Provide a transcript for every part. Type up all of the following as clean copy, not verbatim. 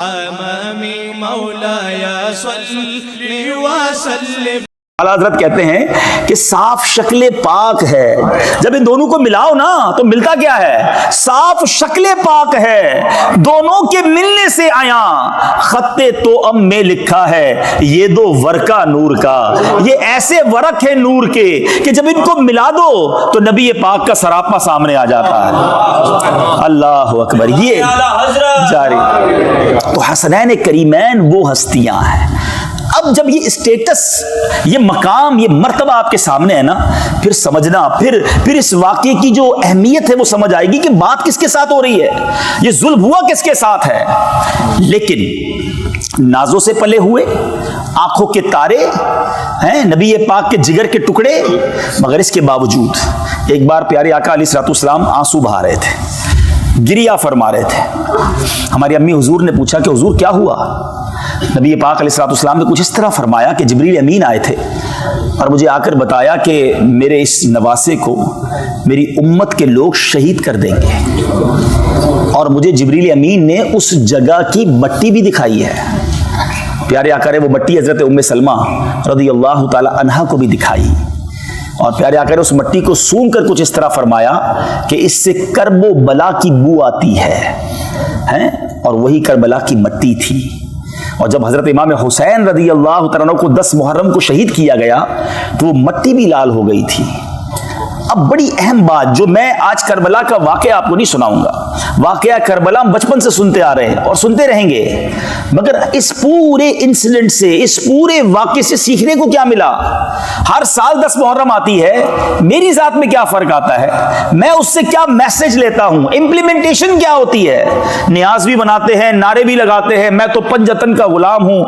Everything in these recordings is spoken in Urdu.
امامی مولایا صلی وسلم۔ حضرت کہتے ہیں کہ صاف شکل پاک ہے، جب ان دونوں کو ملاؤ نا تو ملتا کیا ہے؟ صاف شکل پاک ہے، دونوں کے ملنے سے آیا خط توأم میں لکھا ہے یہ دو ورقہ نور کا، یہ ایسے ورق ہے نور کے کہ جب ان کو ملا دو تو نبی پاک کا سراپا سامنے آ جاتا ہے۔ اللہ اکبر۔ یہ جاری تو حسنین کریمین وہ ہستیاں ہیں۔ اب جب یہ اسٹیٹس، یہ مقام، یہ مرتبہ آپ کے سامنے ہے نا، پھر سمجھنا، پھر اس واقعے کی جو اہمیت ہے وہ سمجھ آئے گی کہ بات کس کے ساتھ ہو رہی ہے، یہ ظلم ہوا کس کے ساتھ ہے۔ لیکن نازوں سے پلے ہوئے، آنکھوں کے تارے ہیں، نبی پاک کے جگر کے ٹکڑے، مگر اس کے باوجود ایک بار پیارے آقا علیہ الصلوۃ والسلام آنسو بہا رہے تھے، گریہ فرما رہے تھے۔ ہماری امی حضور نے پوچھا کہ حضور کیا ہوا؟ نبی پاک علیہ الصلوۃ والسلام نے کچھ اس طرح فرمایا کہ جبریل امین آئے تھے اور مجھے آ کر بتایا کہ میرے اس نواسے کو میری امت کے لوگ شہید کر دیں گے، اور مجھے جبریل امین نے اس جگہ کی مٹی بھی دکھائی ہے۔ پیارے آقا نے وہ مٹی حضرت ام سلمہ رضی اللہ تعالی عنہا کو بھی دکھائی، اور پیارے آقا نے اس مٹی کو سونگ کر کچھ اس طرح فرمایا کہ اس سے کرب و بلا کی بو آتی ہے، اور وہی کربلا کی مٹی تھی۔ اور جب حضرت امام حسین رضی اللہ تعالیٰ عنہ کو 10 محرم کو شہید کیا گیا تو وہ مٹی بھی لال ہو گئی تھی۔ اب بڑی اہم بات، جو میں آج کربلا کا واقعہ آپ کو نہیں سناؤں گا، واقعہ کربلا ہم بچپن سے سنتے آ رہے ہیں اور سنتے رہیں گے، مگر اس پورے انسیڈنٹ سے، اس پورے واقعے سے سیکھنے کو کیا ملا؟ ہر سال 10 محرم آتی ہے، میری ذات میں کیا فرق آتا ہے؟ میں اس سے کیا میسج لیتا ہوں؟ امپلیمنٹیشن کیا ہوتی ہے؟ نیاز بھی بناتے ہیں، نعرے بھی لگاتے ہیں، میں تو پنجتن کا غلام ہوں،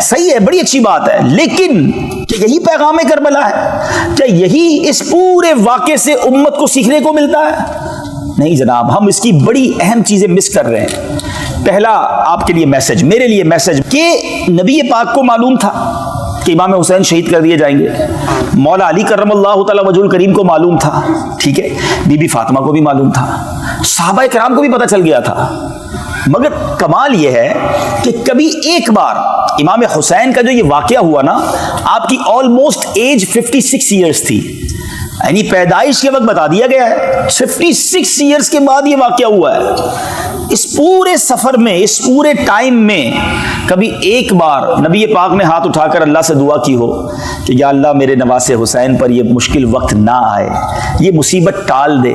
صحیح ہے، بڑی اچھی بات ہے، لیکن کیا یہی پیغام کربلا ہے؟ کیا یہی اس پورے واقعے سے امت کو سیکھنے کو ملتا ہے؟ نہیں جناب، ہم اس کی بڑی اہم چیزیں مس کر رہے ہیں۔ پہلا آپ کے لیے میسج، میرے لیے میسج، کہ نبی پاک کو معلوم تھا کہ امام حسین شہید کر دیے جائیں گے، مولا علی کرم اللہ تعالی وجہ الکریم کو معلوم تھا، ٹھیک ہے، بی بی فاطمہ کو بھی معلوم تھا، صحابہ کرام کو بھی پتہ چل گیا تھا، مگر کمال یہ ہے کہ کبھی ایک بار امام حسین کا جو یہ واقعہ ہوا نا، آپ کی آلموسٹ ایج 56 ایئرز تھی، یعنی پیدائش کے وقت بتا دیا گیا ہے، 56 ایئرز کے بعد یہ واقعہ ہوا ہے۔ اس پورے سفر میں، اس پورے ٹائم میں کبھی ایک بار نبی پاک نے ہاتھ اٹھا کر اللہ سے دعا کی ہو کہ یا اللہ میرے نواسے حسین پر یہ مشکل وقت نہ آئے، یہ مصیبت ٹال دے؟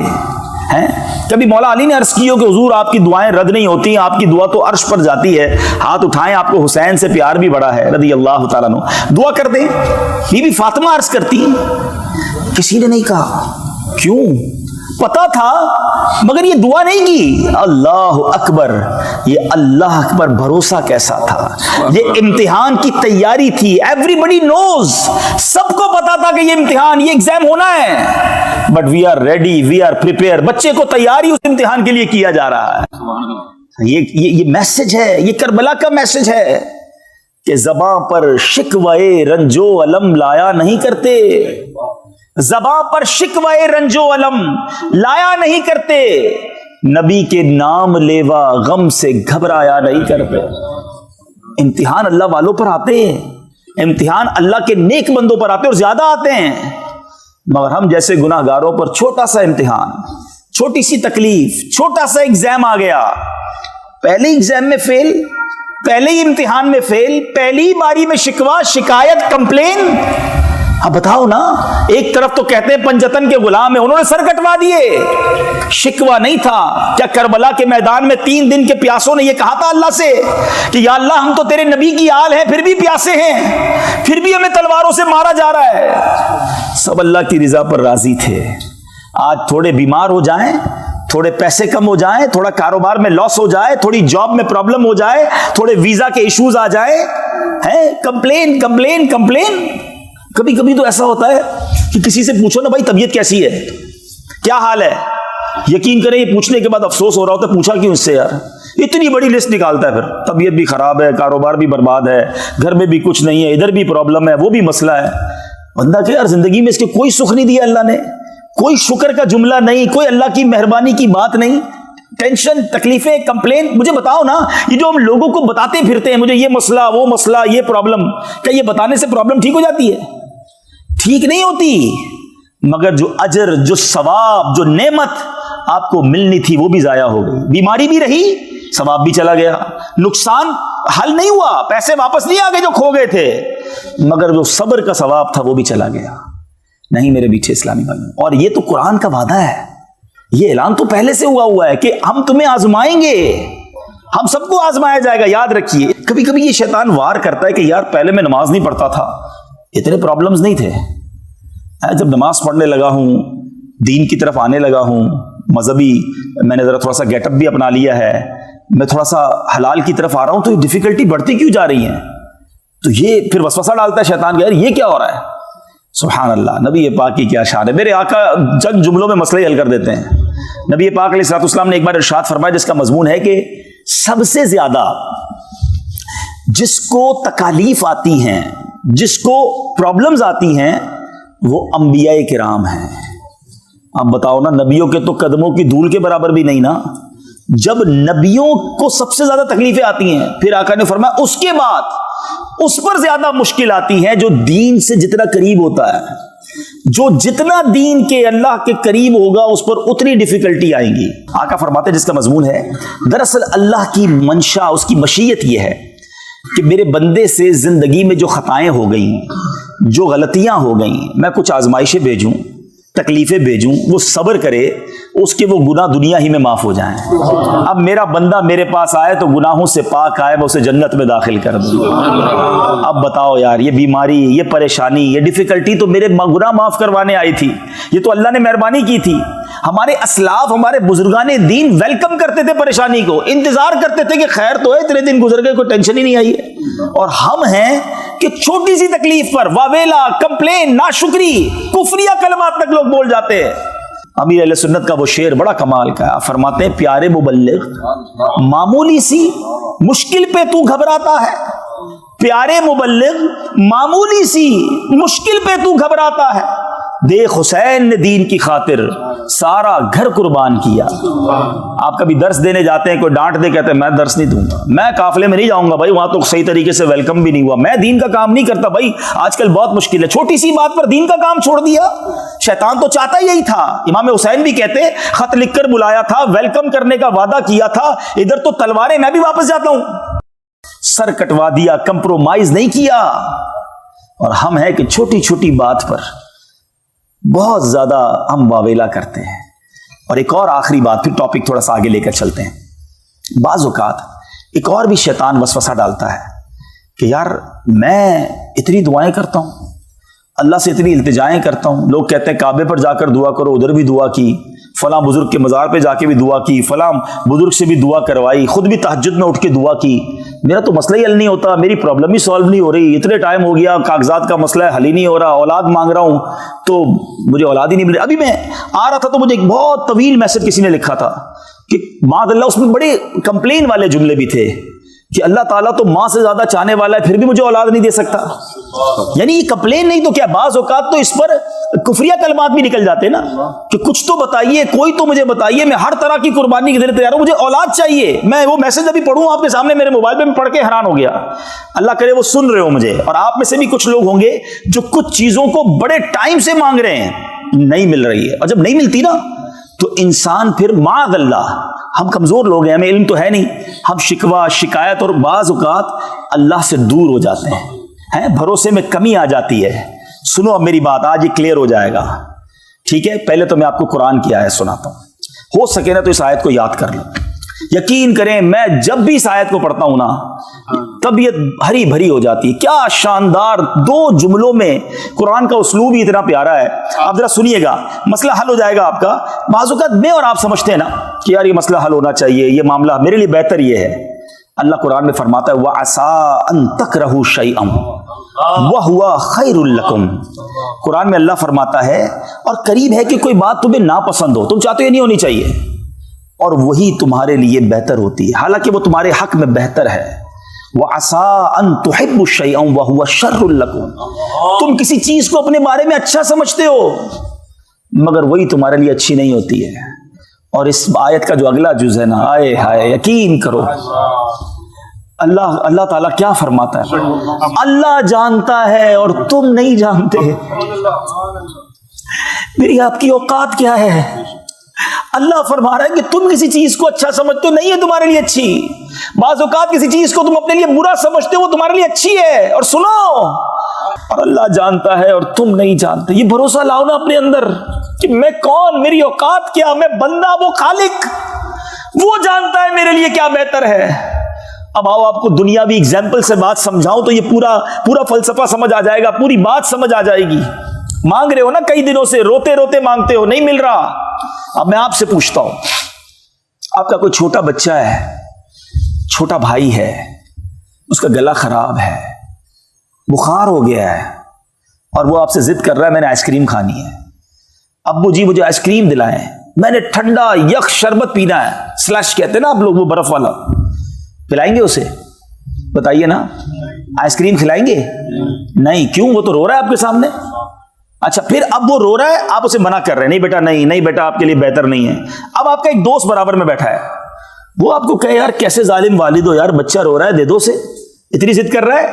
کبھی مولا علی نے عرض کی ہو کہ حضور آپ کی دعائیں رد نہیں ہوتی، آپ کی دعا تو عرش پر جاتی ہے، ہاتھ اٹھائیں، آپ کو حسین سے پیار بھی بڑا ہے رضی اللہ تعالیٰ عنہ، دعا کر دیں؟ بی بی فاطمہ عرض کرتی، کسی نے نہیں کہا، کیوں؟ پتا تھا مگر یہ دعا نہیں کی۔ اللہ اکبر، یہ اللہ اکبر بھروسہ کیسا تھا، یہ امتحان کی تیاری تھی، ایوری بڈی نوز، سب کو پتا تھا کہ یہ امتحان، یہ ایگزام ہونا ہے، but we are ready, we are prepare, بچے کو تیاری اس امتحان کے لیے کیا جا رہا ہے۔ یہ میسج ہے، یہ کربلا کا میسج ہے کہ زباں پر شکوے رنجو علم لایا نہیں کرتے، زباں پر شکوے رنجو علم لایا نہیں کرتے، نبی کے نام لیوا غم سے گھبرایا نہیں کرتے۔ امتحان اللہ والوں پر آتے ہیں، امتحان اللہ کے نیک بندوں پر آتے ہیں اور زیادہ آتے ہیں، مگر ہم جیسے گناہ گاروں پر چھوٹا سا امتحان، چھوٹی سی تکلیف، چھوٹا سا ایگزام آ گیا، پہلے ایگزام میں فیل، پہلے ہی امتحان میں فیل، پہلی باری میں شکوہ، شکایت، کمپلین۔ اب بتاؤ نا، ایک طرف تو کہتے ہیں پنجتن کے غلام ہیں، انہوں نے سر کٹوا دیے، شکوہ نہیں تھا؟ کیا کربلا کے میدان میں 3 دن کے پیاسوں نے یہ کہا تھا اللہ سے کہ یا اللہ ہم تو تیرے نبی کی آل ہیں، پھر بھی پیاسے ہیں، پھر بھی ہمیں تلواروں سے مارا جا رہا ہے؟ سب اللہ کی رضا پر راضی تھے۔ آج تھوڑے بیمار ہو جائیں، تھوڑے پیسے کم ہو جائیں، تھوڑا کاروبار میں لاس ہو جائے، تھوڑی جاب میں پرابلم ہو جائے، تھوڑے ویزا کے ایشوز آ جائیں، کمپلین کمپلین کمپلین۔ کبھی کبھی تو ایسا ہوتا ہے کہ کسی سے پوچھو نا بھائی طبیعت کیسی ہے، کیا حال ہے، یقین کریں یہ پوچھنے کے بعد افسوس ہو رہا ہوتا ہے، پوچھا کیوں اس سے یار، اتنی بڑی لسٹ نکالتا ہے، پھر طبیعت بھی خراب ہے، کاروبار بھی برباد ہے، گھر میں بھی کچھ نہیں ہے، ادھر بھی پرابلم ہے، وہ بھی مسئلہ ہے۔ بندہ کہ یار زندگی میں اس کے کوئی سکھ نہیں دیا اللہ نے، کوئی شکر کا جملہ نہیں، کوئی اللہ کی مہربانی کی بات نہیں، ٹینشن, تکلیفیں, کمپلین. مجھے بتاؤ نا, یہ جو ہم لوگوں کو بتاتے پھرتے ہیں مجھے یہ مسئلہ, وہ مسئلہ, یہ پرابلم, کیا یہ بتانے سے پرابلم ٹھیک ہو جاتی ہے؟ ٹھیک نہیں ہوتی. مگر جو اجر, جو ثواب, جو نعمت آپ کو ملنی تھی وہ بھی ضائع ہو گئی. بیماری بھی رہی, ثواب بھی چلا گیا, نقصان حل نہیں ہوا, پیسے واپس نہیں آ گئے جو کھو گئے تھے, مگر جو صبر کا ثواب تھا وہ بھی چلا گیا. نہیں میرے میٹھے اسلامی بھائیوں, اور یہ تو قرآن کا وعدہ ہے, یہ اعلان تو پہلے سے ہوا ہے کہ ہم تمہیں آزمائیں گے, ہم سب کو آزمایا جائے گا. یاد رکھیے, کبھی کبھی یہ شیطان وار کرتا ہے کہ یار پہلے میں نماز نہیں پڑھتا تھا, اتنے پرابلمز نہیں تھے, جب نماز پڑھنے لگا ہوں, دین کی طرف آنے لگا ہوں, مذہبی میں نے ذرا تھوڑا سا گیٹ اپ بھی اپنا لیا ہے, میں تھوڑا سا حلال کی طرف آ رہا ہوں, تو ڈیفیکلٹی بڑھتی کیوں جا رہی ہیں؟ تو یہ پھر وسوسہ ڈالتا ہے شیطان کہ یار یہ کیا ہو رہا ہے. سبحان اللہ, نبی پاک کی کیا شان ہے. میرے آقا چند جملوں میں مسئلے حل کر دیتے ہیں. نبی پاک علیہ الصلوۃ والسلام نے ایک بار ارشاد فرمایا جس کا مضمون ہے کہ سب سے زیادہ جس کو تکالیف آتی ہیں, جس کو پرابلمز آتی ہیں, وہ انبیاء کرام ہیں. اب بتاؤ نا, نبیوں کے تو قدموں کی دھول کے برابر بھی نہیں نا. جب نبیوں کو سب سے زیادہ تکلیفیں آتی ہیں, پھر آقا نے فرمایا اس کے بعد اس پر زیادہ مشکل آتی ہے جو دین سے جتنا قریب ہوتا ہے, جو جتنا دین کے اللہ کے قریب ہوگا اس پر اتنی ڈیفیکلٹی آئیں گی. آقا فرماتے ہیں جس کا مضمون ہے, دراصل اللہ کی منشا, اس کی مشیت یہ ہے کہ میرے بندے سے زندگی میں جو خطائیں ہو گئیں, جو غلطیاں ہو گئیں, میں کچھ آزمائشیں بھیجوں, تکلیفیں بھیجوں, وہ صبر کرے, اس کے وہ گناہ دنیا ہی میں معاف ہو جائیں. اب میرا بندہ میرے پاس آئے تو گناہوں سے پاک آئے, میں اسے جنت میں داخل کر دوں. اب بتاؤ یار, یہ بیماری, یہ پریشانی, یہ ڈیفیکلٹی تو میرے گناہ معاف کروانے آئی تھی, یہ تو اللہ نے مہربانی کی تھی. ہمارے اسلاف, ہمارے بزرگان دین ویلکم کرتے تھے پریشانی کو, انتظار کرتے تھے کہ خیر تو ہے, اتنے دن گزر گئے, کوئی ٹینشن ہی نہیں آئی ہے. اور ہم ہیں کہ چھوٹی سی تکلیف پر واویلا, کمپلین, ناشکری, کفریہ کلمات تک لوگ بول جاتے ہیں. امیر اہل سنت کا وہ شعر بڑا کمال کا ہے, فرماتے ہیں پیارے مبلغ معمولی سی مشکل پہ تو گھبراتا ہے, پیارے مبلغ معمولی سی مشکل پہ تو گھبراتا ہے, دیکھ حسین نے دین کی خاطر سارا گھر قربان کیا. آپ کبھی درس دینے جاتے ہیں, کوئی ڈانٹ دے, کہتے ہیں میں درس نہیں دوں گا, میں قافلے میں نہیں جاؤں گا بھائی, وہاں تو صحیح طریقے سے ویلکم بھی نہیں ہوا, میں دین کا کام نہیں کرتا بھائی, آج کل بہت مشکل ہے. چھوٹی سی بات پر دین کا کام چھوڑ دیا. شیطان تو چاہتا یہی تھا. امام حسین بھی کہتے خط لکھ کر بلایا تھا, ویلکم کرنے کا وعدہ کیا تھا, ادھر تو تلواریں, میں بھی واپس جاتا ہوں. سر کٹوا دیا, کمپرومائز نہیں کیا. اور ہم ہیں کہ چھوٹی چھوٹی بات پر بہت زیادہ ہم واویلا کرتے ہیں. اور ایک اور آخری بات, پھر ٹاپک تھوڑا سا آگے لے کر چلتے ہیں. بعض اوقات ایک اور بھی شیطان وسوسہ ڈالتا ہے کہ یار میں اتنی دعائیں کرتا ہوں, اللہ سے اتنی التجائیں کرتا ہوں, لوگ کہتے ہیں کعبے پر جا کر دعا کرو, ادھر بھی دعا کی, فلاں بزرگ کے مزار پہ جا کے بھی دعا کی, فلاں بزرگ سے بھی دعا کروائی, خود بھی تہجد میں اٹھ کے دعا کی, میرا تو مسئلہ ہی حل نہیں ہوتا, میری پرابلم ہی سالو نہیں ہو رہی, اتنے ٹائم ہو گیا, کاغذات کا مسئلہ ہے, حل ہی نہیں ہو رہا, اولاد مانگ رہا ہوں تو مجھے اولاد ہی نہیں مل رہی. ابھی میں آ رہا تھا تو مجھے ایک بہت طویل میسج کسی نے لکھا تھا کہ معاذ اللہ, اس میں بڑے کمپلین والے جملے بھی تھے کہ اللہ تعالیٰ تو ماں سے زیادہ چاہنے والا ہے, پھر بھی مجھے اولاد نہیں دے سکتا. یعنی یہ کمپلین نہیں تو کیا, بعض اوقات تو اس پر کفریہ کلمات بھی نکل جاتے ہیں نا, کہ کچھ تو بتائیے, کوئی تو مجھے بتائیے, میں ہر طرح کی قربانی کے لیے تیار ہوں, مجھے اولاد چاہیے. میں وہ میسج ابھی پڑھوں آپ کے سامنے میرے موبائل پہ, میں پڑھ کے حیران ہو گیا. اللہ کرے وہ سن رہے ہو مجھے, اور آپ میں سے بھی کچھ لوگ ہوں گے جو کچھ چیزوں کو بڑے ٹائم سے مانگ رہے ہیں, نہیں مل رہی ہے. اور جب نہیں ملتی نا تو انسان پھر معاذ اللہ, ہم کمزور لوگ ہیں, ہمیں علم تو ہے نہیں, ہم شکوہ, شکایت اور بعض اوقات اللہ سے دور ہو جاتے ہیں, بھروسے میں کمی آ جاتی ہے. سنو اب میری بات, آج یہ کلیئر ہو جائے گا, ٹھیک ہے. پہلے تو میں آپ کو قرآن کی آیت سناتا ہوں, ہو سکے نا تو اس آیت کو یاد کر لو. یقین کریں میں جب بھی اس آیت کو پڑھتا ہوں نا, طبیعت ہری بھری ہو جاتی ہے. کیا شاندار 2 جملوں میں قرآن کا اسلوب ہی اتنا پیارا ہے. آپ ذرا سنیے گا, مسئلہ حل ہو جائے گا آپ کا. بعض اوقات میں اور آپ سمجھتے ہیں نا کہ یار یہ مسئلہ حل ہونا چاہیے, یہ معاملہ میرے لیے بہتر یہ ہے. اللہ قرآن میں فرماتا ہے وَعَسَىٰ أَن تَكْرَهُوا شَيْئًا وَهُوَ خَيْرٌ لَكُمْ. قرآن میں اللہ فرماتا ہے اور قریب ہے کہ کوئی بات تمہیں ناپسند ہو, تم چاہتے ہو یہ نہیں ہونی چاہیے, اور وہی تمہارے لیے بہتر ہوتی ہے, حالانکہ وہ تمہارے حق میں بہتر ہے. وَعَسَىٰ أَن تُحِبُّوا شَيْئًا وَهُوَ شَرٌّ لَكُمْ. تم کسی چیز کو اپنے بارے میں اچھا سمجھتے ہو مگر وہی تمہارے لیے اچھی نہیں ہوتی ہے. اور اس آیت کا جو اگلا جز ہے نا، آئے ہائے یقین کرو اللہ تعالیٰ کیا فرماتا ہے، اللہ جانتا ہے اور تم نہیں جانتے. میری آپ کی اوقات کیا ہے؟ اللہ فرما رہا ہے کہ تم کسی چیز کو اچھا سمجھتے ہو، نہیں ہے تمہارے لیے اچھی. بعض اوقات کسی چیز کو تم اپنے لیے برا سمجھتے ہو، وہ تمہارے لیے اچھی ہے. اور سنو، اور اللہ جانتا ہے اور تم نہیں جانتے. یہ بھروسہ لاؤ نا اپنے اندر کہ میں کون، میری اوقات کیا، میں بندہ، وہ خالق، وہ جانتا ہے میرے لیے کیا بہتر ہے. اب آؤ آپ کو دنیاوی اگزامپل سے بات سمجھاؤں تو یہ پورا فلسفہ سمجھ آ جائے گا، پوری بات سمجھ آ جائے گی. مانگ رہے ہو نا کئی دنوں سے، روتے روتے مانگتے ہو، نہیں مل رہا. اب میں آپ سے پوچھتا ہوں، آپ کا کوئی چھوٹا بچہ ہے، چھوٹا بھائی ہے، اس کا گلا خراب ہے، بخار ہو گیا ہے، اور وہ آپ سے ضد کر رہا ہے میں نے آئس کریم کھانی ہے. ابو جی مجھے آئس کریم دلائیں، میں نے ٹھنڈا یک شربت پینا ہے، سلش کہتے ہیں نا آپ لوگ، وہ برف والا. پلائیں گے اسے؟ بتائیے نا. آئس کریم کھلائیں گے؟ نہیں. کیوں؟ وہ تو رو رہا ہے آپ کے سامنے. اچھا پھر اب وہ رو رہا ہے، آپ اسے منع کر رہے ہیں، نہیں بیٹا، نہیں بیٹا، آپ کے لیے بہتر نہیں ہے. اب آپ کا ایک دوست برابر میں بیٹھا ہے، وہ آپ کو کہے یار کیسے ظالم والد ہو یار، بچہ رو رہا ہے دے دو اسے، اتنی ضد کر رہا ہے،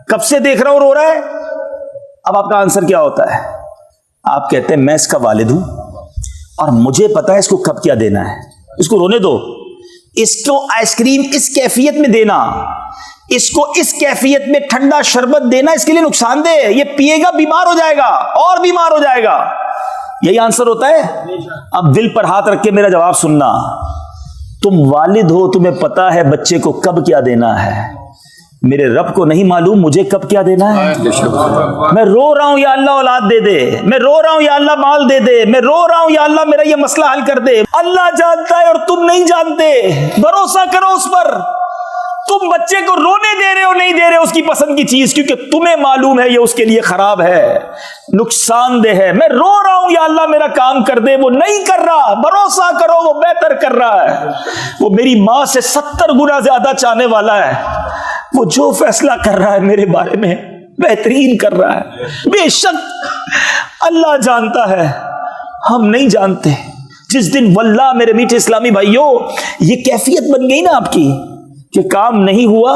کب سے دیکھ رہا ہوں رو رہا ہے. اب آپ کا آنسر کیا ہوتا ہے؟ آپ کہتے ہیں میں اس کا والد ہوں اور مجھے پتا ہے اس کو کب کیا دینا ہے، اس کو رونے دو. اس کو آئس کریم اس کیفیت میں دینا، اس کو اس کیفیت میں ٹھنڈا شربت دینا اس کے لیے نقصان دہ ہے. یہ پیے گا بیمار ہو جائے گا اور بیمار ہو جائے گا. یہی آنسر ہوتا ہے. اب دل پر ہاتھ رکھ کے میرا جواب سننا. تم والد ہو، تمہیں پتا ہے بچے کو کب کیا دینا ہے. میرے رب کو نہیں معلوم مجھے کب کیا دینا ہے. میں رو رہا ہوں یا اللہ اولاد دے دے، میں رو رہا ہوں یا اللہ مال دے دے، میں رو رہا ہوں یا اللہ میرا یہ مسئلہ حل کر دے. اللہ جانتا ہے اور تم نہیں جانتے. بھروسہ کرو اس پر. تم بچے کو رونے دے رہے ہو، نہیں دے رہے اس کی پسند کی چیز، کیونکہ تمہیں معلوم ہے یہ اس کے لیے خراب ہے، نقصان دہ ہے. میں رو رہا ہوں یا اللہ میرا کام کر دے، وہ نہیں کر رہا. بھروسہ کرو وہ بہتر کر رہا ہے. وہ میری ماں سے 70 گنا زیادہ چاہنے والا ہے. وہ جو فیصلہ کر رہا ہے میرے بارے میں بہترین کر رہا ہے. بے شک اللہ جانتا ہے، ہم نہیں جانتے. جس دن واللہ میرے میٹھے اسلامی بھائیوں یہ کیفیت بن گئی نا آپ کی کہ کام نہیں ہوا،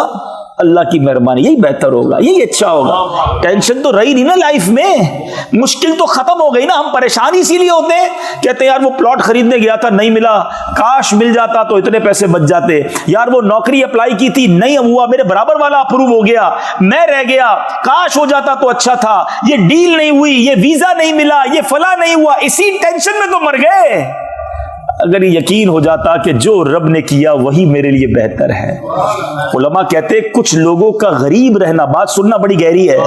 اللہ کی مہربانی، یہی بہتر ہوگا، یہی اچھا ہوگا. ٹینشن تو رہی نہیں نا لائف میں، مشکل تو ختم ہو گئی نا. ہم پریشان اسی لیے ہوتے ہیں، کہتے ہیں یار وہ پلاٹ خریدنے گیا تھا نہیں ملا، کاش مل جاتا تو اتنے پیسے بچ جاتے. یار وہ نوکری اپلائی کی تھی نہیں ہوا، میرے برابر والا اپروو ہو گیا، میں رہ گیا، کاش ہو جاتا تو اچھا تھا. یہ ڈیل نہیں ہوئی، یہ ویزا نہیں ملا، یہ فلاں نہیں ہوا، اسی ٹینشن میں تو مر گئے. اگر یہ یقین ہو جاتا کہ جو رب نے کیا وہی میرے لیے بہتر ہے. علماء کہتے ہیں کچھ لوگوں کا غریب رہنا، بات سننا بڑی گہری ہے،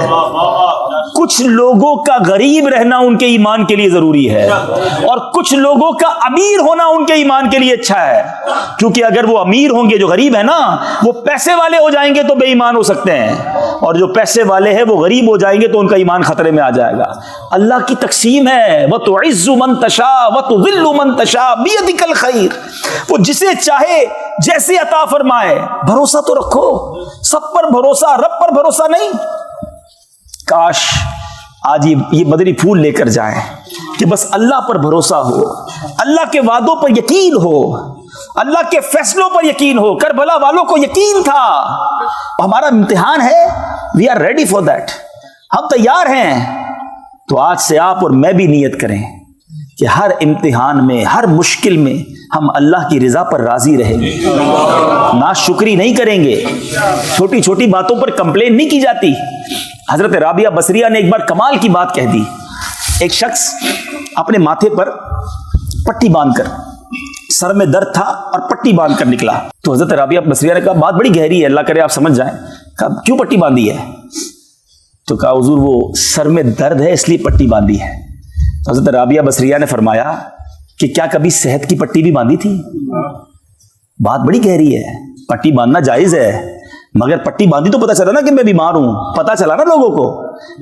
کچھ لوگوں کا غریب رہنا ان کے ایمان کے لیے ضروری ہے، اور کچھ لوگوں کا امیر ہونا ان کے ایمان کے لیے اچھا ہے. کیونکہ اگر وہ امیر ہوں گے، جو غریب ہے نا وہ پیسے والے ہو جائیں گے تو بے ایمان ہو سکتے ہیں، اور جو پیسے والے ہیں وہ غریب ہو جائیں گے تو ان کا ایمان خطرے میں آ جائے گا. اللہ کی تقسیم ہے، وَتُعِزُّ مَن تَشَاءُ وَتُذِلُّ مَن تَشَاءُ بِيَدِكَ الْخَيْرُ. وہ جسے چاہے جیسے عطا فرمائے. بھروسہ تو رکھو، سب پر بھروسہ، رب پر بھروسہ نہیں. کاش آج یہ مدنی پھول لے کر جائیں کہ بس اللہ پر بھروسہ ہو، اللہ کے وعدوں پر یقین ہو، اللہ کے فیصلوں پر یقین ہو. کربلا والوں کو یقین تھا. ہمارا امتحان ہے، we are ready for that, ہم تیار ہیں. تو آج سے آپ اور میں بھی نیت کریں کہ ہر امتحان میں، ہر مشکل میں ہم اللہ کی رضا پر راضی رہیں گے، ناشکری نہیں کریں گے. چھوٹی چھوٹی باتوں پر کمپلین نہیں کی جاتی. حضرت رابعہ بصریہ نے ایک بار کمال کی بات کہہ دی. ایک شخص اپنے ماتھے پر پٹی باندھ کر، سر میں درد تھا اور پٹی باندھ کر نکلا. تو حضرت رابعہ بصریہ نے کہا بات بڑی گہری ہے، اللہ کرے آپ سمجھ جائیں. کہا کیوں پٹی باندھی ہے؟ تو کہا حضور وہ سر میں درد ہے اس لیے پٹی باندھی ہے. تو حضرت رابعہ بصریہ نے فرمایا کہ کیا کبھی صحت کی پٹی بھی باندھی تھی؟ بات بڑی گہری ہے. پٹی باندھنا جائز ہے، مگر پٹی باندھی تو پتہ چلا نا کہ میں بیمار ہوں، پتہ چلا نا لوگوں کو.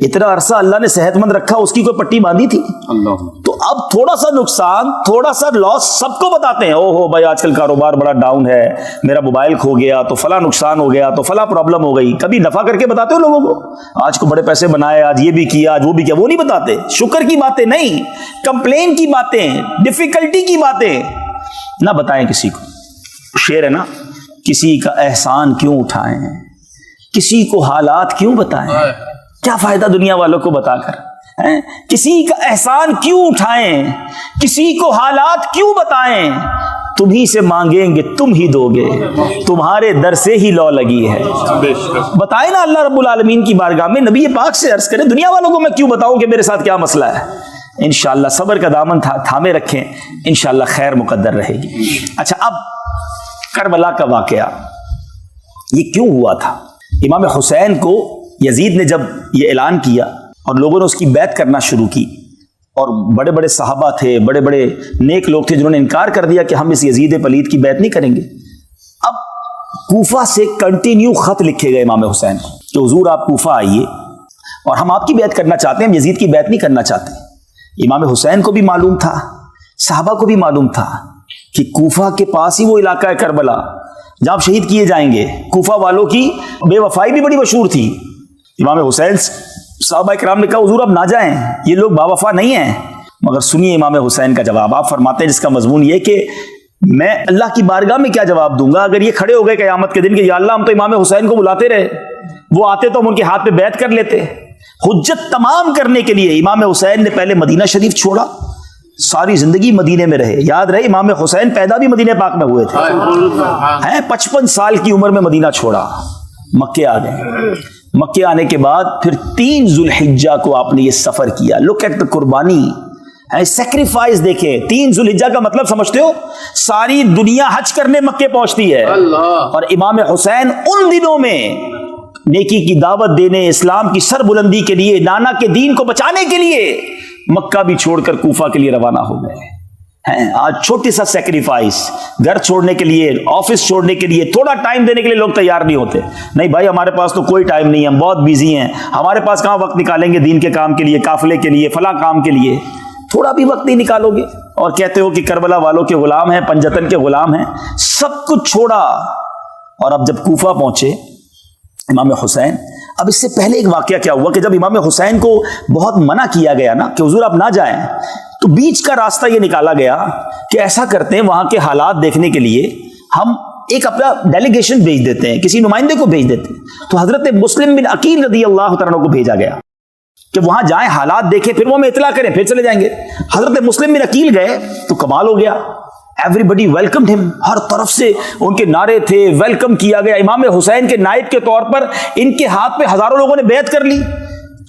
اتنا عرصہ اللہ نے صحت مند رکھا، اس کی کوئی پٹی باندھی تھی؟ تو اب تھوڑا سا نقصان، تھوڑا سا لاس سب کو بتاتے ہیں. او ہو بھائی آج کل کاروبار بڑا ڈاؤن ہے، میرا موبائل کھو گیا تو فلاں نقصان ہو گیا، تو فلاں پرابلم ہو گئی. کبھی نفع کر کے بتاتے ہو لوگوں کو؟ آج کو بڑے پیسے بنائے، آج یہ بھی کیا، آج وہ بھی کیا، وہ نہیں بتاتے. شکر کی باتیں نہیں، کمپلین کی باتیں، ڈیفیکلٹی کی باتیں. نہ بتائیں کسی کو. شعر ہے نا, کسی کا احسان کیوں اٹھائیں, کسی کو حالات کیوں بتائیں, کیا فائدہ دنیا والوں کو بتا کر. کسی کا احسان کیوں اٹھائیں, کسی کو حالات کیوں بتائیں, تم ہی سے مانگیں گے تم ہی دو گے, تمہارے در سے ہی لو لگی ہے. بتائیں نا اللہ رب العالمین کی بارگاہ میں, نبی پاک سے عرض کریں دنیا والوں کو میں کیوں بتاؤں کہ میرے ساتھ کیا مسئلہ ہے. انشاءاللہ صبر کا دامن تھامے رکھیں, انشاءاللہ خیر مقدر رہے گی. اچھا, اب کربلا کا واقعہ یہ کیوں ہوا تھا؟ امام حسین کو یزید نے جب یہ اعلان کیا اور لوگوں نے اس کی بیعت کرنا شروع کی, اور بڑے بڑے صحابہ تھے, بڑے بڑے نیک لوگ تھے جنہوں نے انکار کر دیا کہ ہم اس یزید پلید کی بیعت نہیں کریں گے. اب کوفہ سے کنٹینیو خط لکھے گئے امام حسین کو کہ حضور آپ کوفہ آئیے اور ہم آپ کی بیعت کرنا چاہتے ہیں, ہم یزید کی بیعت نہیں کرنا چاہتے. امام حسین کو بھی معلوم تھا, صحابہ کو بھی معلوم تھا کہ کوفہ کے پاس ہی وہ علاقہ ہے کربلا جہاں شہید کیے جائیں گے. کوفہ والوں کی بے وفائی بھی بڑی مشہور تھی. امام حسین صحابہ کرام نے کہا حضور اب نہ جائیں, یہ لوگ با وفا نہیں ہیں. مگر سنیے امام حسین کا جواب. آپ فرماتے ہیں جس کا مضمون یہ کہ میں اللہ کی بارگاہ میں کیا جواب دوں گا اگر یہ کھڑے ہو گئے قیامت کے دن کہ یا اللہ ہم تو امام حسین کو بلاتے رہے, وہ آتے تو ہم ان کے ہاتھ پہ بیعت کر لیتے. حجت تمام کرنے کے لیے امام حسین نے پہلے مدینہ شریف چھوڑا, ساری زندگی مدینے میں رہے. یاد رہے امام حسین پیدا بھی مدینہ پاک میں ہوئے تھے, 55 سال کی عمر میں مدینہ چھوڑا, مکے آ گئے. مکے آنے کے بعد پھر 3 ذوالحجہ کو آپ نے یہ سفر کیا. لک ایٹ دی قربانی, سیکریفائس دیکھیں. 3 ذوالحجہ کا مطلب سمجھتے ہو؟ ساری دنیا حج کرنے مکے پہنچتی ہے, اور امام حسین ان دنوں میں نیکی کی دعوت دینے, اسلام کی سر بلندی کے لیے, نانا کے دین کو بچانے کے لیے مکہ بھی چھوڑ کر کوفہ کے لیے روانہ ہو گئے ہیں. آج چھوٹی سا سیکریفائس, گھر چھوڑنے کے لیے, آفس چھوڑنے کے لیے, تھوڑا ٹائم دینے کے لیے لوگ تیار نہیں ہوتے. نہیں بھائی ہمارے پاس تو کوئی ٹائم نہیں ہے, ہم بہت بیزی ہیں, ہمارے پاس کہاں وقت نکالیں گے دین کے کام کے لیے, قافلے کے لیے, فلاں کام کے لیے. تھوڑا بھی وقت نہیں نکالو گے اور کہتے ہو کہ کربلا والوں کے غلام ہیں, پنجتن کے غلام ہیں. سب کچھ چھوڑا اور اب جب کوفہ پہنچے امام حسین. اب اس سے پہلے ایک واقعہ کیا ہوا کہ جب امام حسین کو بہت منع کیا گیا نا کہ حضور آپ نہ جائیں, تو بیچ کا راستہ یہ نکالا گیا کہ ایسا کرتے ہیں وہاں کے حالات دیکھنے کے لیے ہم ایک اپنا ڈیلیگیشن بھیج دیتے ہیں, کسی نمائندے کو بھیج دیتے ہیں. تو حضرت مسلم بن عقیل رضی اللہ تعالیٰ کو بھیجا گیا کہ وہاں جائیں, حالات دیکھیں, پھر وہ ہمیں اطلاع کریں, پھر چلے جائیں گے. حضرت مسلم بن عقیل گئے تو کمال ہو گیا. ایوری بڈی ویلکمڈ ہم, ہر طرف سے ان کے نعرے تھے, ویلکم کیا گیا. امام حسین کے نائب کے طور پر ان کے ہاتھ پہ ہزاروں لوگوں نے بیعت کر لی.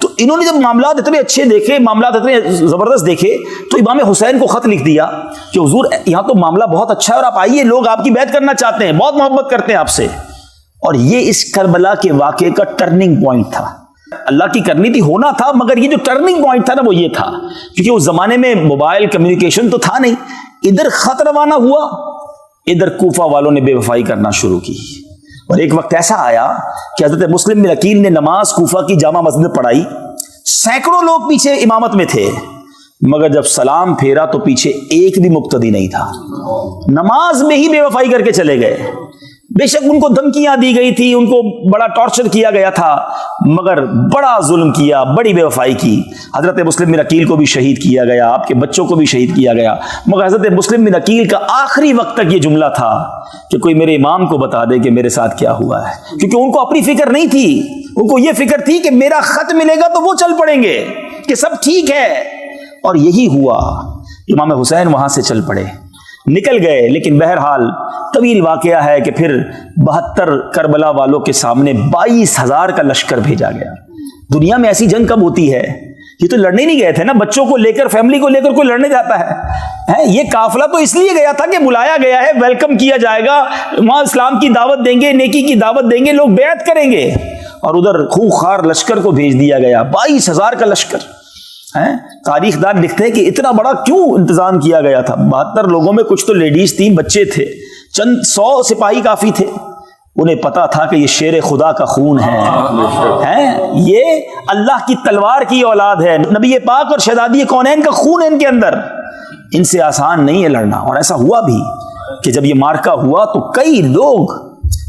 تو انہوں نے جب معاملات اتنے اچھے دیکھے, معاملات اتنے زبردست دیکھے, تو امام حسین کو خط لکھ دیا کہ حضور یہاں تو معاملہ بہت اچھا ہے اور آپ آئیے, لوگ آپ کی بیعت کرنا چاہتے ہیں, بہت محبت کرتے ہیں آپ سے. اور یہ اس کربلا کے واقعے کا ٹرننگ پوائنٹ تھا. اللہ کی کرنی تھی, ہونا تھا, مگر یہ جو ٹرننگ پوائنٹ تھا نا وہ یہ تھا کیونکہ اس زمانے میں موبائل کمیونیکیشن تو تھا نہیں. ادھر خط روانہ ہوا, ادھر کوفہ والوں نے بے وفائی کرنا شروع کی. اور ایک وقت ایسا آیا کہ حضرت مسلم بن عقیل نے نماز کوفہ کی جامع مسجد میں پڑھائی, سینکڑوں لوگ پیچھے امامت میں تھے, مگر جب سلام پھیرا تو پیچھے ایک بھی مقتدی نہیں تھا. نماز میں ہی بے وفائی کر کے چلے گئے. بے شک ان کو دھمکیاں دی گئی تھی, ان کو بڑا ٹارچر کیا گیا تھا, مگر بڑا ظلم کیا, بڑی بے وفائی کی. حضرت مسلم بن عقیل کو بھی شہید کیا گیا, آپ کے بچوں کو بھی شہید کیا گیا. مگر حضرت مسلم بن عقیل کا آخری وقت تک یہ جملہ تھا کہ کوئی میرے امام کو بتا دے کہ میرے ساتھ کیا ہوا ہے, کیونکہ ان کو اپنی فکر نہیں تھی, ان کو یہ فکر تھی کہ میرا خط ملے گا تو وہ چل پڑیں گے کہ سب ٹھیک ہے. اور یہی ہوا. امام حسین وہاں سے چل پڑے, نکل گئے. لیکن بہرحال طویل واقعہ ہے کہ پھر 72 کربلا والوں کے سامنے 22,000 کا لشکر بھیجا گیا. دنیا میں ایسی جنگ کب ہوتی ہے؟ یہ تو لڑنے نہیں گئے تھے نا, بچوں کو لے کر, فیملی کو لے کر کوئی لڑنے جاتا ہے؟ یہ قافلہ تو اس لیے گیا تھا کہ بلایا گیا ہے, ویلکم کیا جائے گا, وہاں اسلام کی دعوت دیں گے, نیکی کی دعوت دیں گے, لوگ بیعت کریں گے. اور ادھر خوخار لشکر کو بھیج دیا گیا, 22,000 کا لشکر. تاریخ دان لکھتے ہیں کہ اتنا بڑا کیوں انتظام کیا گیا تھا. 72 لوگوں میں کچھ تو لیڈیز تھیں, بچے تھے, چند 100 سپاہی کافی تھے. انہیں پتا تھا کہ یہ شیر خدا کا خون ہے, یہ اللہ کی تلوار کی اولاد ہے, نبی پاک اور شہزادی کونین کا خون ہے ان کے اندر, ان سے آسان نہیں ہے لڑنا. اور ایسا ہوا بھی کہ جب یہ مارکا ہوا تو کئی لوگ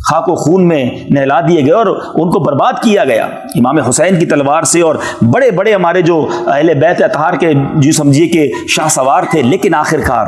خاک و خون میں نہلا دیے گئے اور ان کو برباد کیا گیا امام حسین کی تلوار سے. اور بڑے بڑے ہمارے جو اہل بیت اطہار کے جو سمجھیے کہ شاہ سوار تھے, لیکن آخرکار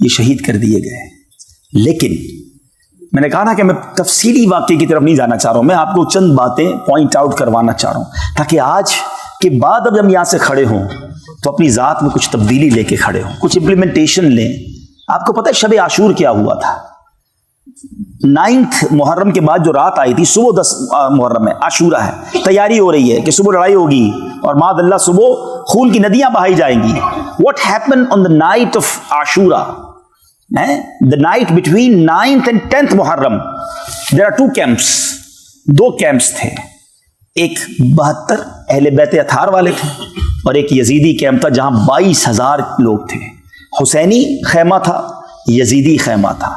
یہ شہید کر دیے گئے. لیکن میں نے کہا نا کہ میں تفصیلی واقعے کی طرف نہیں جانا چاہ رہا ہوں، میں آپ کو چند باتیں پوائنٹ آؤٹ کروانا چاہ رہا ہوں تاکہ آج کے بعد اب ہم یہاں سے کھڑے ہوں تو اپنی ذات میں کچھ تبدیلی لے کے کھڑے ہوں، کچھ امپلیمنٹیشن لیں. آپ کو پتہ ہے شب عاشور کیا ہوا تھا؟ 9 محرم کے بعد جو رات آئی تھی، صبح 10 محرم ہے، عاشورہ ہے، تیاری ہو رہی ہے کہ صبح لڑائی ہوگی اور معاذ اللہ صبح خون کی ندیاں بہائی جائیں گی. What happened on the night of Ashura? The night between 9th and 10th Muharram, there are 2 camps. 2 camps تھے. ایک 72 اہل بیت اطہار والے تھے اور ایک یزیدی کیمپ تھا جہاں 22,000 لوگ تھے. حسینی خیمہ تھا، یزیدی خیمہ تھا.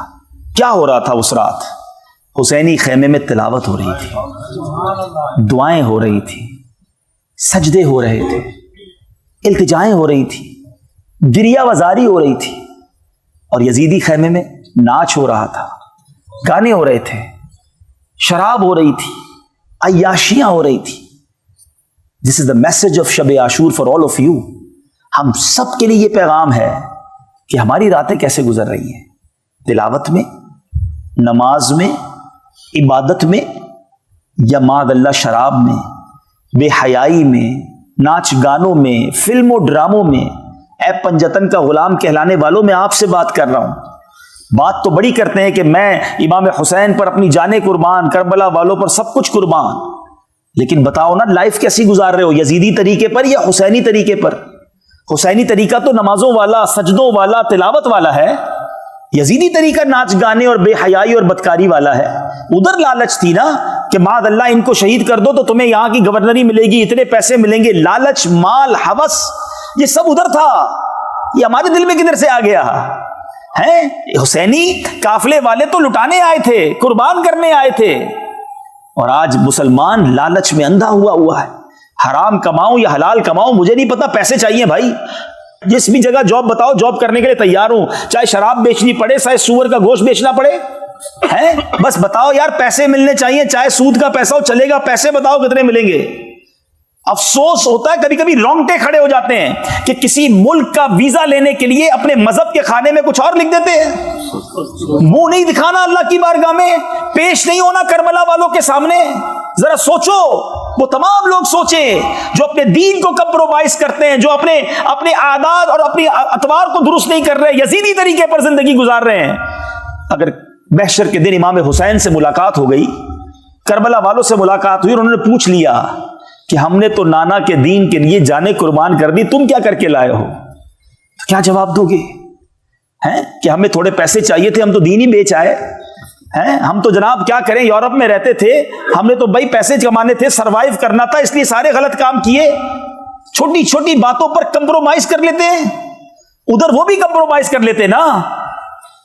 کیا ہو رہا تھا اس رات؟ حسینی خیمے میں تلاوت ہو رہی تھی، دعائیں ہو رہی تھی، سجدے ہو رہے تھے، التجائیں ہو رہی تھی، گریہ وزاری ہو رہی تھی. اور یزیدی خیمے میں ناچ ہو رہا تھا، گانے ہو رہے تھے، شراب ہو رہی تھی، عیاشیاں ہو رہی تھی. دس از دا میسج آف شب عاشور فار آل آف یو. ہم سب کے لیے یہ پیغام ہے کہ ہماری راتیں کیسے گزر رہی ہیں، تلاوت میں، نماز میں، عبادت میں، یا معاذ اللہ شراب میں، بے حیائی میں، ناچ گانوں میں، فلموں ڈراموں میں. اے پنجتن کا غلام کہلانے والوں، میں آپ سے بات کر رہا ہوں. بات تو بڑی کرتے ہیں کہ میں امام حسین پر اپنی جانیں قربان، کربلا والوں پر سب کچھ قربان، لیکن بتاؤ نا لائف کیسی گزار رہے ہو، یزیدی طریقے پر یا حسینی طریقے پر؟ حسینی طریقہ تو نمازوں والا، سجدوں والا، تلاوت والا ہے. یزیدی طریقہ ناچ گانے اور بے حیائی اور بدکاری والا ہے. ادھر لالچ تھی نا کہ معاذ اللہ ان کو شہید کر دو تو تمہیں یہاں کی گورنری ملے گی، اتنے پیسے ملیں گے. لالچ، مال، ہوس، یہ سب ادھر تھا. یہ ہمارے دل میں کدھر سے آ گیا ہے؟ حسینی قافلے والے تو لٹانے آئے تھے، قربان کرنے آئے تھے. اور آج مسلمان لالچ میں اندھا ہوا ہے. حرام کماؤں یا حلال کماؤں مجھے نہیں پتا، پیسے چاہیے بھائی. جس بھی جگہ جاب بتاؤ، جاب کرنے کے لیے تیار ہوں، چاہے شراب بیچنی پڑے، چاہے سور کا گوشت بیچنا پڑے، ہیں بس بتاؤ یار، پیسے ملنے چاہیے، چاہے سود کا پیسہ ہو چلے گا، پیسے بتاؤ کتنے ملیں گے. افسوس ہوتا ہے کبھی کبھی رونگٹے کھڑے ہو جاتے ہیں کہ کسی ملک کا ویزا لینے کے لیے اپنے مذہب کے کھانے میں کچھ اور لکھ دیتے ہیں. منہ نہیں دکھانا اللہ کی بارگاہ میں، پیش نہیں ہونا کربلا والوں کے سامنے. ذرا سوچو، وہ تمام لوگ سوچیں جو اپنے دین کو کمپرومائز کرتے ہیں، جو اپنے عادات اور اپنی اطوار کو درست نہیں کر رہے، یزیدی طریقے پر زندگی گزار رہے ہیں. اگر محشر کے دن امام حسین سے ملاقات ہو گئی، کربلا والوں سے ملاقات ہوئی اور انہوں نے پوچھ لیا کہ ہم نے تو نانا کے دین کے لیے جانیں قربان کر دی، تم کیا کر کے لائے ہو، تو کیا جواب دو گے؟ ہیں کہ ہمیں تھوڑے پیسے چاہیے تھے، ہم تو دین ہی بیچ آئے ہیں، ہم تو جناب کیا کریں، یورپ میں رہتے تھے، ہم نے تو بھائی پیسے کمانے تھے، سروائیو کرنا تھا، اس لیے سارے غلط کام کیے. چھوٹی چھوٹی باتوں پر کمپرومائز کر لیتے ہیں. ادھر وہ بھی کمپرومائز کر لیتے نا.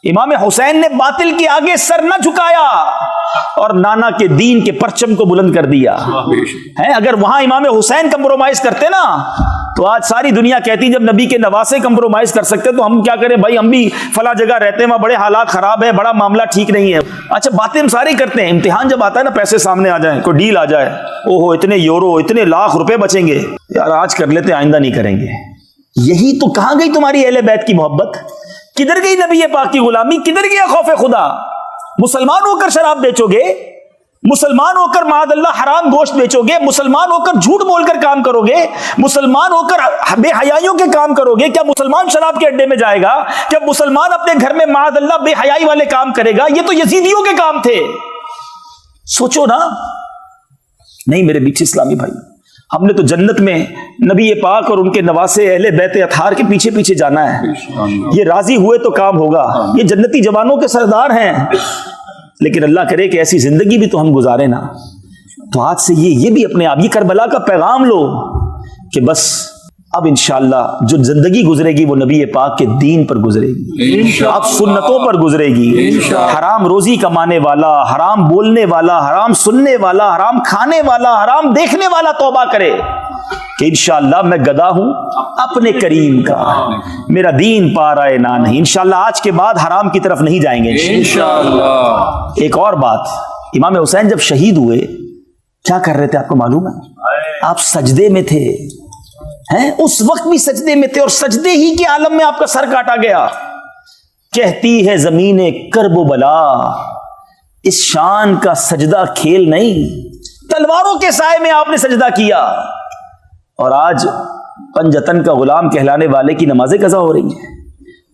امام حسین نے باطل کے آگے سر نہ جھکایا اور نانا کے دین کے پرچم کو بلند کر دیا. اگر وہاں امام حسین کمپرومائز کرتے نا تو آج ساری دنیا کہتی جب نبی کے نواسے کمپرومائز کر سکتے تو ہم کیا کریں بھائی، ہم بھی فلاں جگہ رہتے ہیں، وہاں بڑے حالات خراب ہے، بڑا معاملہ ٹھیک نہیں ہے. اچھا باتیں ہم ساری کرتے ہیں، امتحان جب آتا ہے نا، پیسے سامنے آ جائیں، کوئی ڈیل آ جائے، اوہو اتنے یورو، اتنے لاکھ روپے بچیں گے، یار آج کر لیتے آئندہ نہیں کریں گے. یہی تو کہاں گئی تمہاری اہل بیت کی محبت؟ کدھر گئی نبی پاک کی غلامی؟ کدھر گیا خوف خدا؟ مسلمان ہو کر شراب بیچو گے، مسلمان ہو کر معاذ اللہ حرام گوشت بیچو گے، مسلمان ہو کر جھوٹ بول کر کام کرو گے، مسلمان ہو کر بے حیائیوں کے کام کرو گے. کیا مسلمان شراب کے اڈے میں جائے گا؟ کیا مسلمان اپنے گھر میں معاذ اللہ بے حیائی والے کام کرے گا؟ یہ تو یزیدیوں کے کام تھے. سوچو نا. نہیں میرے بیچ اسلامی بھائی، ہم نے تو جنت میں نبی پاک اور ان کے نواسے اہل بیت اطہار کے پیچھے پیچھے جانا ہے. یہ راضی ہوئے تو کام ہوگا، یہ جنتی جوانوں کے سردار ہیں. لیکن اللہ کرے کہ ایسی زندگی بھی تو ہم گزارے نا. تو آج سے یہ بھی اپنے آپ، یہ کربلا کا پیغام لو کہ بس اب انشاءاللہ جو زندگی گزرے گی وہ نبی پاک کے دین پر گزرے گی، اب سنتوں پر گزرے گی. حرام روزی کمانے والا، حرام بولنے والا، حرام سننے والا، حرام کھانے والا، حرام دیکھنے والا توبہ کرے کہ انشاءاللہ میں گدا ہوں اپنے کریم کا، میرا دین پا رہا ہے نہ نہیں. انشاءاللہ آج کے بعد حرام کی طرف نہیں جائیں گے انشاءاللہ. ایک اور بات، امام حسین جب شہید ہوئے کیا کر رہے تھے آپ کو معلوم ہے؟ آپ سجدے میں تھے. ہیں اس وقت بھی سجدے میں تھے اور سجدے ہی کے عالم میں آپ کا سر کاٹا گیا. کہتی ہے زمین کرب و بلا اس شان کا سجدہ کھیل نہیں. تلواروں کے سائے میں آپ نے سجدہ کیا اور آج پنجتن کا غلام کہلانے والے کی نمازیں قضا ہو رہی ہیں,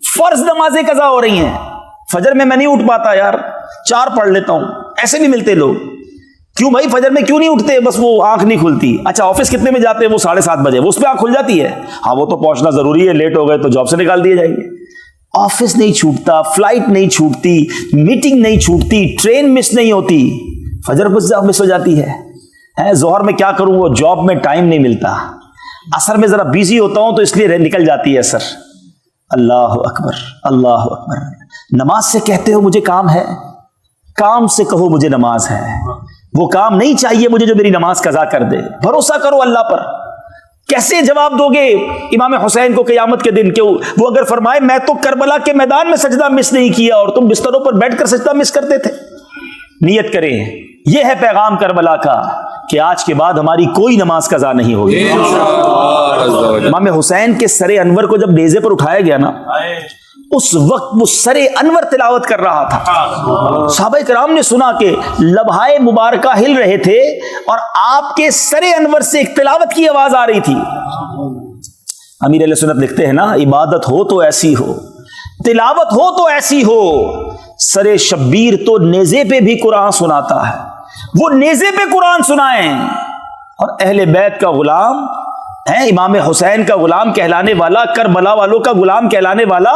فرض نمازیں قضا ہو رہی ہیں. فجر میں نہیں اٹھ پاتا یار, 4 پڑھ لیتا ہوں. ایسے بھی ملتے لوگ. کیوں بھائی فجر میں کیوں نہیں اٹھتے؟ بس وہ آنکھ نہیں کھلتی. اچھا آفس کتنے میں جاتے ہیں؟ وہ 7:30 بجے. وہ اس پہ آنکھ کھل جاتی ہے. ہاں وہ تو پہنچنا ضروری ہے, لیٹ ہو گئے تو جاب سے نکال دیے جائیں گے. آفس نہیں چھوٹتا, فلائٹ نہیں چھوٹتی, میٹنگ نہیں چھوٹتی, ٹرین مس نہیں ہوتی, فجر مس ہو جاتی ہے. ظہر میں کیا کروں, وہ جاب میں ٹائم نہیں ملتا. عصر میں ذرا بیزی ہوتا ہوں تو اس لیے نکل جاتی ہے عصر. اللہ اکبر اللہ اکبر. نماز سے کہتے ہو مجھے کام ہے, کام سے کہو مجھے نماز ہے. وہ کام نہیں چاہیے مجھے جو میری نماز قضا کر دے. بھروسہ کرو اللہ پر. کیسے جواب دو گے امام حسین کو قیامت کے دن کہ وہ اگر فرمائے میں تو کربلا کے میدان میں سجدہ مس نہیں کیا اور تم بستروں پر بیٹھ کر سجدہ مس کرتے تھے؟ نیت کریں, یہ ہے پیغام کربلا کا کہ آج کے بعد ہماری کوئی نماز قضا نہیں ہوگی. امام حسین کے سر انور کو جب نیزے پر اٹھایا گیا نا, اس وقت وہ سر انور تلاوت کر رہا تھا. صحابہ کرام نے سنا کہ لبہائے مبارکہ ہل رہے تھے اور آپ کے سر انور سے ایک تلاوت کی آواز آ رہی تھی. امیر علیہ سنت لکھتے ہیں نا, عبادت ہو تو ایسی ہو, تلاوت ہو تو ایسی ہو. سر شبیر تو نیزے پہ بھی قرآن سناتا ہے, وہ نیزے پہ قرآن سنائیں. اور اہل بیت کا غلام ہے, امام حسین کا غلام کہلانے والا, کربلا والوں کا غلام کہلانے والا,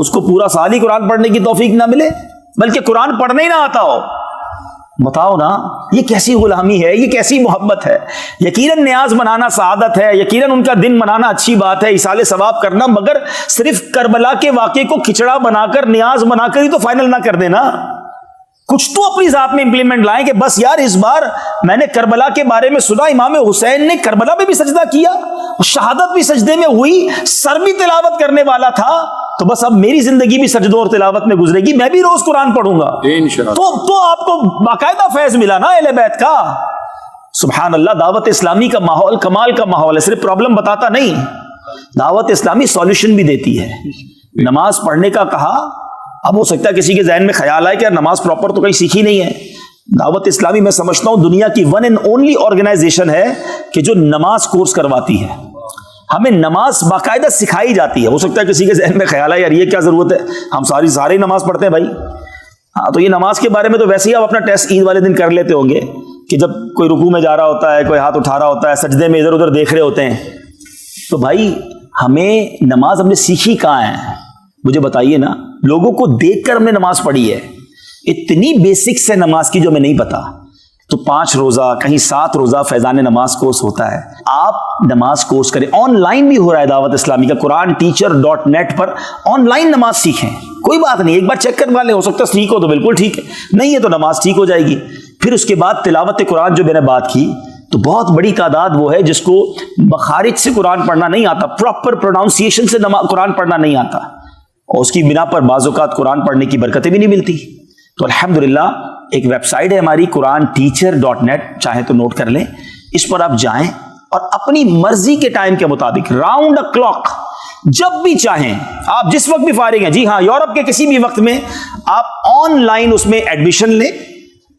اس کو پورا سال ہی قرآن پڑھنے کی توفیق نہ ملے بلکہ قرآن پڑھنے ہی نہ آتا ہو. بتاؤ نا یہ کیسی غلامی ہے, یہ کیسی محبت ہے. یقیناً نیاز منانا سعادت ہے, یقیناً ان کا دن منانا اچھی بات ہے, ایصال ثواب کرنا, مگر صرف کربلا کے واقعے کو کھچڑا بنا کر نیاز بنا کر ہی تو فائنل نہ کر دینا. کچھ تو اپنی ذات میں امپلیمنٹ لائیں کہ بس یار اس بار میں نے کربلا کے بارے میں سنا, امام حسین نے کربلا میں بھی سجدہ کیا, شہادت بھی سجدے میں ہوئی, سر بھی تلاوت کرنے والا تھا, تو بس اب میری زندگی بھی سجدوں اور تلاوت میں گزرے گی, میں بھی روز قرآن پڑھوں گا انشاءاللہ. تو آپ کو باقاعدہ فیض ملا نا اہل بیت کا. سبحان اللہ. دعوت اسلامی کا ماحول کمال کا ماحول ہے, صرف پرابلم بتاتا نہیں, دعوت اسلامی سولوشن بھی دیتی ہے. نماز پڑھنے کا کہا, اب ہو سکتا ہے کسی کے ذہن میں خیال آئے کہ یار نماز پراپر تو کہیں سیکھی نہیں ہے. دعوت اسلامی میں سمجھتا ہوں دنیا کی ون اینڈ اونلی آرگنائزیشن ہے کہ جو نماز کورس کرواتی ہے. ہمیں نماز باقاعدہ سکھائی جاتی ہے. ہو سکتا ہے کسی کے ذہن میں خیال آئے یار یہ کیا ضرورت ہے, ہم سارے نماز پڑھتے ہیں بھائی. ہاں تو یہ نماز کے بارے میں تو ویسے ہی آپ اپنا ٹیسٹ عید والے دن کر لیتے ہوں گے کہ جب کوئی رکوع میں جا رہا ہوتا ہے, کوئی ہاتھ اٹھا رہا ہوتا ہے, سجدے میں ادھر ادھر دیکھ رہے ہوتے ہیں. تو بھائی ہمیں نماز ہم نے سیکھی کہاں ہے, مجھے بتائیے نا. لوگوں کو دیکھ کر ہم نے نماز پڑھی ہے, اتنی بیسکس ہے نماز کی جو ہمیں نہیں پتا. تو 5 روزہ کہیں 7 روزہ فیضان نماز کورس ہوتا ہے. آپ نماز کورس کریں, آن لائن بھی ہو رہا ہے دعوت اسلامی کا, QuranTeacher.net پر آن لائن نماز سیکھیں. کوئی بات نہیں, ایک بار چیک کروا لیں, ہو سکتا ہے ٹھیک ہو تو بالکل ٹھیک ہے, نہیں ہے تو نماز ٹھیک ہو جائے گی. پھر اس کے بعد تلاوت قرآن جو میں نے بات کی, تو بہت بڑی تعداد وہ ہے جس کو مخارج سے قرآن پڑھنا نہیں آتا, پراپر پروناؤنسیشن سے قرآن پڑھنا نہیں آتا, اور اس کی بنا پر بعض اوقات قرآن پڑھنے کی برکتیں بھی نہیں ملتی. تو الحمدللہ ایک ویب سائٹ ہے ہماری QuranTeacher.net, چاہیں تو نوٹ کر لیں. اس پر آپ جائیں اور اپنی مرضی کے ٹائم کے مطابق راؤنڈ اے کلاک جب بھی چاہیں, آپ جس وقت بھی فارغ ہیں, جی ہاں یورپ کے کسی بھی وقت میں آپ آن لائن اس میں ایڈمیشن لیں.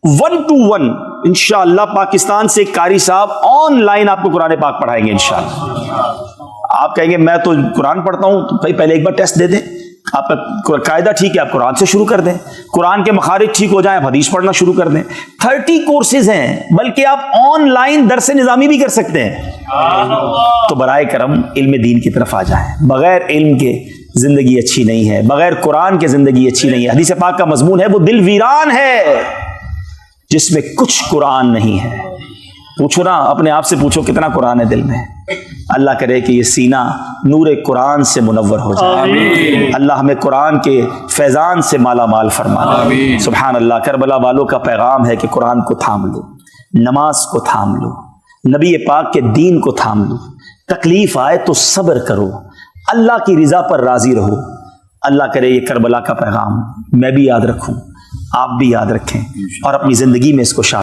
1 to 1 انشاءاللہ پاکستان سے قاری صاحب آن لائن آپ کو قرآن پاک پڑھائیں گے انشاءاللہ. آپ کہیں گے میں تو قرآن پڑھتا ہوں, تو بھائی پہلے ایک بار ٹیسٹ دے دیں. آپ کا قاعدہ ٹھیک ہے, آپ قرآن سے شروع کر دیں, قرآن کے مخارج ٹھیک ہو جائیں, آپ حدیث پڑھنا شروع کر دیں. 30 کورسز ہیں, بلکہ آپ آن لائن درس نظامی بھی کر سکتے ہیں. تو برائے کرم علم دین کی طرف آ جائیں. بغیر علم کے زندگی اچھی نہیں ہے, بغیر قرآن کے زندگی اچھی نہیں ہے. حدیث پاک کا مضمون ہے, وہ دل ویران ہے جس میں کچھ قرآن نہیں ہے. پوچھو نا اپنے آپ سے, پوچھو کتنا قرآن ہے دل میں. اللہ کرے کہ یہ سینہ نور قرآن سے منور ہو جائے. اللہ ہمیں قرآن کے فیضان سے مالا مال فرمائے. سبحان اللہ. کربلا والوں کا پیغام ہے کہ قرآن کو تھام لو, نماز کو تھام لو, نبی پاک کے دین کو تھام لو. تکلیف آئے تو صبر کرو, اللہ کی رضا پر راضی رہو. اللہ کرے یہ کربلا کا پیغام میں بھی یاد رکھوں, آپ بھی یاد رکھیں, اور اپنی زندگی میں اس کو شامل